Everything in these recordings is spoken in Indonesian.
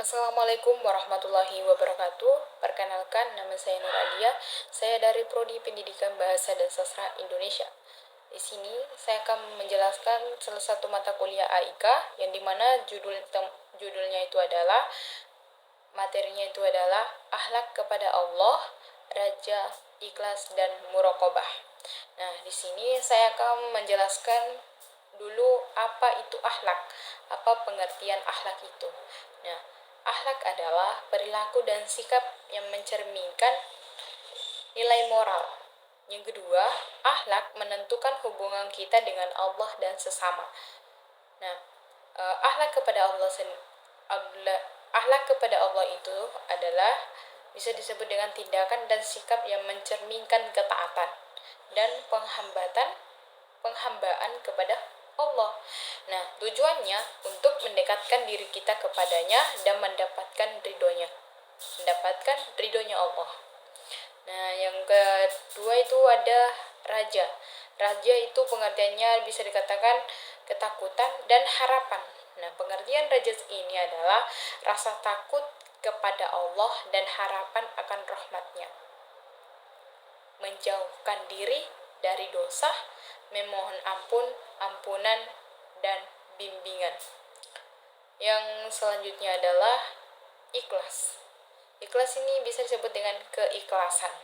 Assalamualaikum warahmatullahi wabarakatuh. Perkenalkan, nama saya Nur Alia. Saya dari Prodi Pendidikan Bahasa dan Sastra Indonesia. Di sini saya akan menjelaskan salah satu mata kuliah AIK yang dimana judulnya itu adalah materinya itu adalah akhlak kepada Allah, Raja, Ikhlas dan Muraqabah. Nah, di sini saya akan menjelaskan dulu apa itu akhlak, apa pengertian akhlak itu. Nah, akhlak adalah perilaku dan sikap yang mencerminkan nilai moral. Yang kedua, akhlak menentukan hubungan kita dengan Allah dan sesama. Nah, akhlak kepada akhlak kepada Allah itu adalah bisa disebut dengan tindakan dan sikap yang mencerminkan ketaatan dan penghambaan kepada Allah. Nah, tujuannya untuk mendekatkan diri kita kepadanya dan mendapatkan ridhonya Allah. Nah, yang kedua itu ada raja. Raja itu pengertiannya bisa dikatakan ketakutan dan harapan. Nah, pengertian raja ini adalah rasa takut kepada Allah dan harapan akan rahmatnya. Menjauhkan diri dari dosa, memohon ampunan, dan bimbingan. Yang selanjutnya adalah ikhlas. Ikhlas ini bisa disebut dengan keikhlasan.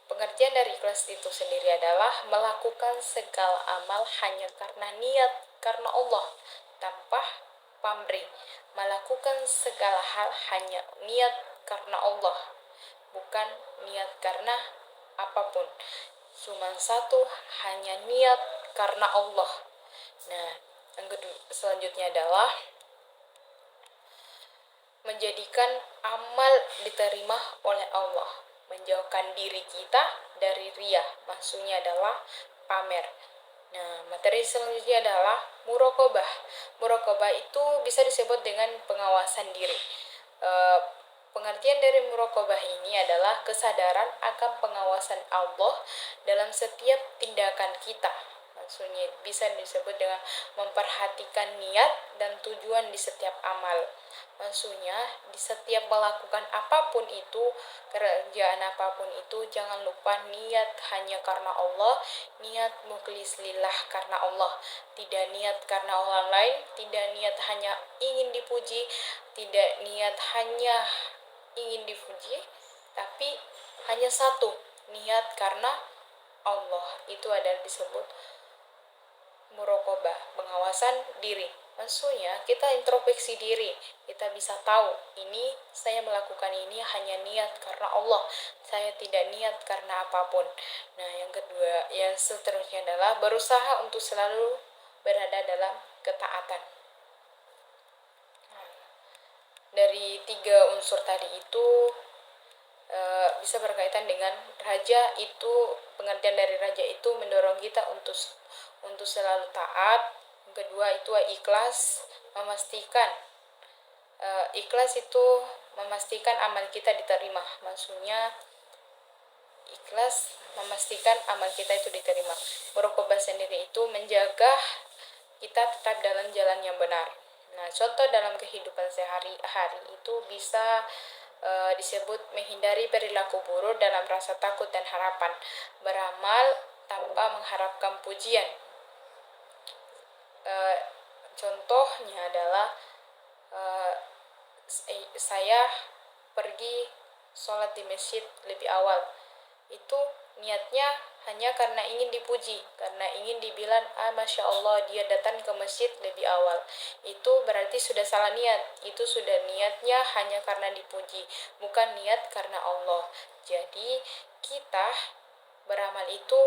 Pengertian dari ikhlas itu sendiri adalah melakukan segala amal hanya karena niat karena Allah, tanpa pamrih. Melakukan segala hal hanya niat karena Allah, bukan niat karena apapun. Cuma satu, hanya niat karena Allah. Nah, yang selanjutnya adalah menjadikan amal diterima oleh Allah, menjauhkan diri kita dari riya, maksudnya adalah pamer. Nah, materi selanjutnya adalah muraqabah. Muraqabah itu bisa disebut dengan pengawasan diri. Pengertian dari muraqabah ini adalah kesadaran akan pengawasan Allah dalam setiap tindakan kita. Maksudnya bisa disebut dengan memperhatikan niat dan tujuan di setiap amal. Maksudnya di setiap melakukan apapun itu, kerjaan apapun itu, jangan lupa niat hanya karena Allah, niat mukhlis lillah karena Allah, tidak niat karena orang lain, tidak niat hanya ingin dipuji, tidak niat hanya ingin dipuji, tapi hanya satu, niat karena Allah. Itu adalah disebut muraqabah, pengawasan diri. Maksudnya kita introspeksi diri, kita bisa tahu ini saya melakukan ini hanya niat karena Allah, saya tidak niat karena apapun. Nah, yang kedua, yang seterusnya adalah berusaha untuk selalu berada dalam ketaatan. Dari tiga unsur tadi itu bisa berkaitan dengan raja. Itu pengertian dari raja itu mendorong kita untuk selalu taat. Yang kedua itu ikhlas, memastikan ikhlas itu memastikan amal kita diterima. Maksudnya ikhlas memastikan amal kita itu diterima. Muraqabah sendiri itu menjaga kita tetap dalam jalan yang benar. Nah, contoh dalam kehidupan sehari-hari itu bisa disebut menghindari perilaku buruk dalam rasa takut dan harapan, beramal tanpa mengharapkan pujian. Contohnya adalah saya pergi sholat di masjid lebih awal. Itu niatnya hanya karena ingin dipuji, karena ingin dibilang Masya Allah dia datang ke masjid lebih awal. Itu berarti sudah salah niat. Itu sudah niatnya hanya karena dipuji, bukan niat karena Allah. Jadi kita beramal itu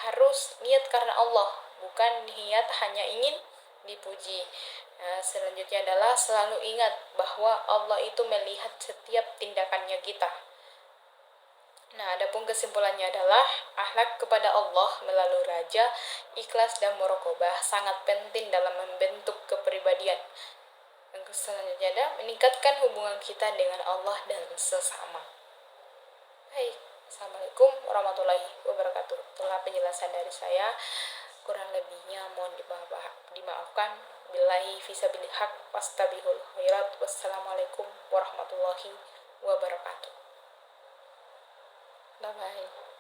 harus niat karena Allah, bukan niat hanya ingin dipuji. Nah, selanjutnya adalah selalu ingat bahwa Allah itu melihat setiap tindakannya kita. Nah, adapun kesimpulannya adalah akhlak kepada Allah melalui raja, ikhlas dan muraqabah sangat penting dalam membentuk kepribadian. Yang selanjutnya adalah meningkatkan hubungan kita dengan Allah dan sesama. Baik, Assalamualaikum warahmatullahi wabarakatuh. Itulah penjelasan dari saya. Kurang lebihnya mohon dimaafkan. Billahi fisabilil haq wastabihul khairat. Wassalamualaikum warahmatullahi wabarakatuh. Bye bye.